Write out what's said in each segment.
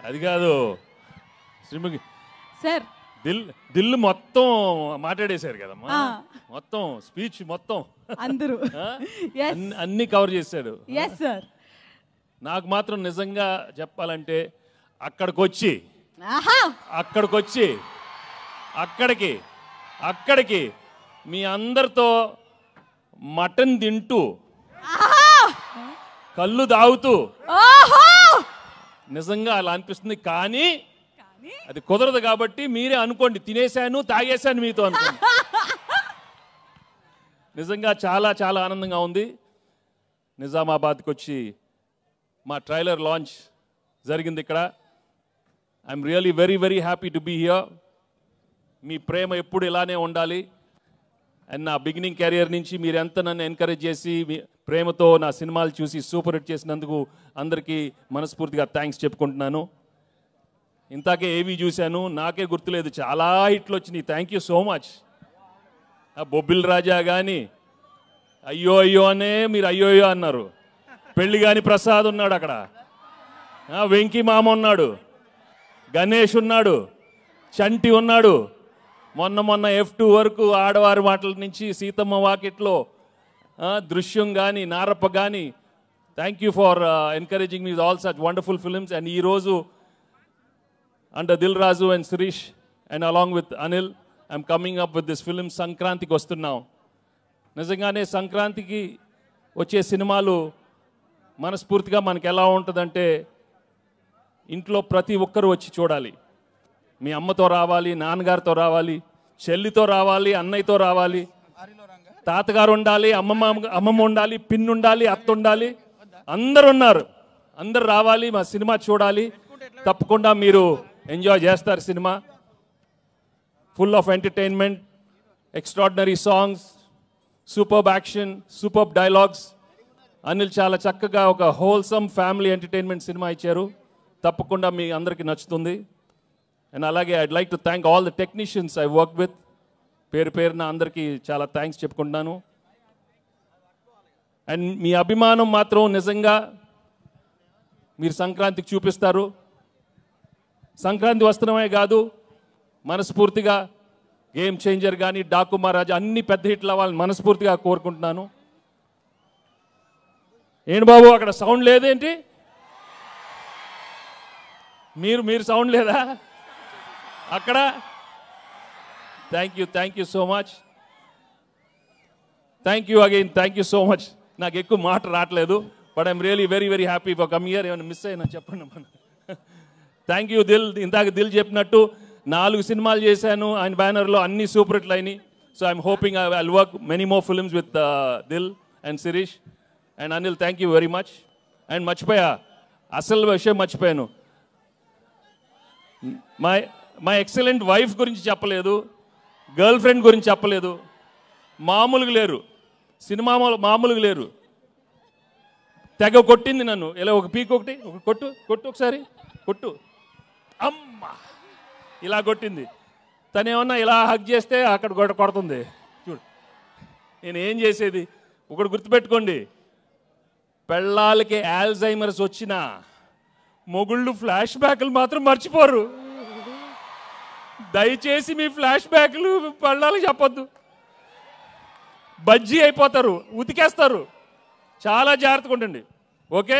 అది కాదు శ్రీముఖి సార్ దిల్ మొత్తం మాట్లాడేశారు కదమ్మా, మొత్తం స్పీచ్ మొత్తం అందరూ అన్ని కవర్ చేశాడు. Yes sir. నాకు మాత్రం నిజంగా చెప్పాలంటే అక్కడికి మీ అందరితో మటన్ తింటూ కళ్ళు తాగుతూ నిజంగా అలా అనిపిస్తుంది. కానీ అది కుదరదు కాబట్టి మీరే అనుకోండి, తినేశాను తాగేశాను మీతో అనుకోండి. నిజంగా చాలా చాలా ఆనందంగా ఉంది. నిజామాబాద్కి వచ్చి మా ట్రైలర్ లాంచ్ జరిగింది ఇక్కడ. I'm really very very happy to be here. మీ ప్రేమ ఎప్పుడు ఇలానే ఉండాలి. అండ్ నా బిగినింగ్ కెరియర్ నుంచి మీరు ఎంత నన్ను ఎంకరేజ్ చేసి మీ ప్రేమతో నా సినిమాలు చూసి సూపర్ హిట్ చేసినందుకు అందరికీ మనస్ఫూర్తిగా థ్యాంక్స్ చెప్పుకుంటున్నాను. ఇంతాకే ఏవి చూశాను, నాకే గుర్తులేదు, చాలా హిట్లు వచ్చినాయి. Thank you so much. ఆ బొబ్బిల్ రాజా కానీ అయ్యో అయ్యో అనే మీరు అయ్యో అయ్యో అన్నారు. పెళ్లి కాని ప్రసాద్ ఉన్నాడు అక్కడ, వెంకీ మామ ఉన్నాడు, గణేష్ ఉన్నాడు, చంటి ఉన్నాడు. మొన్న F2 వరకు ఆడవారి మాటల నుంచి సీతమ్మ వాకిట్లో దృశ్యం కానీ నారప్ప కానీ. Thank you for encouraging me all such wonderful films. And ఈరోజు under Dil Razu and Sirish and along with Anil, I'm coming up with this film సంక్రాంతికి వస్తున్నాం. నిజంగానే సంక్రాంతికి వచ్చే సినిమాలు మనస్ఫూర్తిగా మనకి ఎలా ఉంటుందంటే ఇంట్లో ప్రతి ఒక్కరు వచ్చి చూడాలి. మీ అమ్మతో రావాలి, నాన్నగారితో రావాలి, చెల్లితో రావాలి, అన్నయ్యతో రావాలి, తాతగారు ఉండాలి, అమ్మమ్మ ఉండాలి, పిన్ ఉండాలి, అత్త ఉండాలి, అందరు ఉన్నారు. అందరు రావాలి, మా సినిమా చూడాలి. తప్పకుండా మీరు ఎంజాయ్ చేస్తారు. Cinema full of entertainment, extraordinary songs, superb action, superb dialogues. Anil చాలా చక్కగా ఒక హోల్సమ్ ఫ్యామిలీ ఎంటర్టైన్మెంట్ సినిమా ఇచ్చారు. తప్పకుండా మీ అందరికీ నచ్చుతుంది. అండ్ అలాగే I'd like to thank all the technicians I work with. పేరు పేరున అందరికీ చాలా థ్యాంక్స్ చెప్పుకుంటున్నాను. అండ్ మీ అభిమానం మాత్రం నిజంగా మీరు సంక్రాంతికి చూపిస్తారు. సంక్రాంతి వస్త్రమే కాదు, మనస్ఫూర్తిగా గేమ్ చేంజర్ కానీ డాకు మహారాజ్ అన్ని పెద్ద హిట్లు అవ్వాలని మనస్ఫూర్తిగా కోరుకుంటున్నాను. ఏంటి బాబు అక్కడ సౌండ్ లేదేంటి? మీరు సౌండ్ లేదా అక్కడ? Thank you so much. Thank you again, thank you so much. నాకు ఎక్కువ మాట రావట్లేదు, but I'm really very very happy for come here. ఏమైనా మిస్ అయినా చెప్పండి మన. Thank you Dil. ఇందాక దిల్ చెప్పినట్టు 4 సినిమాలు చేశాను ఆయన బ్యానర్లో, అన్ని సూపర్ హిట్లు అయినాయి. So I'm hoping I will work many more films with Dil and Shirish and Anil. Thank you very much. And మర్చిపోయా, అసలు విషయం మర్చిపోయాను, మై ఎక్సలెంట్ వైఫ్ గురించి చెప్పలేదు, గర్ల్ ఫ్రెండ్ గురించి చెప్పలేదు. మామూలుగా లేరు, సినిమా మామూలుగా లేరు. తెగ కొట్టింది నన్ను. ఇలా ఒక పీక్ ఒకటి కొట్టు ఒకసారి కొట్టు, అమ్మ ఇలా కొట్టింది. తనేమన్నా ఇలా హగ్ చేస్తే అక్కడ కొడుతుంది. చూడు నేను ఏం చేసేది. ఒకటి గుర్తుపెట్టుకోండి, పెళ్ళాలకి ఆల్జైమర్స్ వచ్చినా మొగుళ్ళు ఫ్లాష్ బ్యాక్లు మాత్రం మర్చిపోరు. దయచేసి మీ ఫ్లాష్ బ్యాక్లు పెళ్ళాలకి చెప్పొద్దు, బజ్జీ అయిపోతారు, ఉతికేస్తారు. చాలా జాగ్రత్తగా ఉండండి. ఓకే,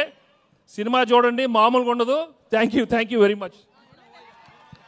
సినిమా చూడండి, మామూలుగా ఉండదు. Thank you very much.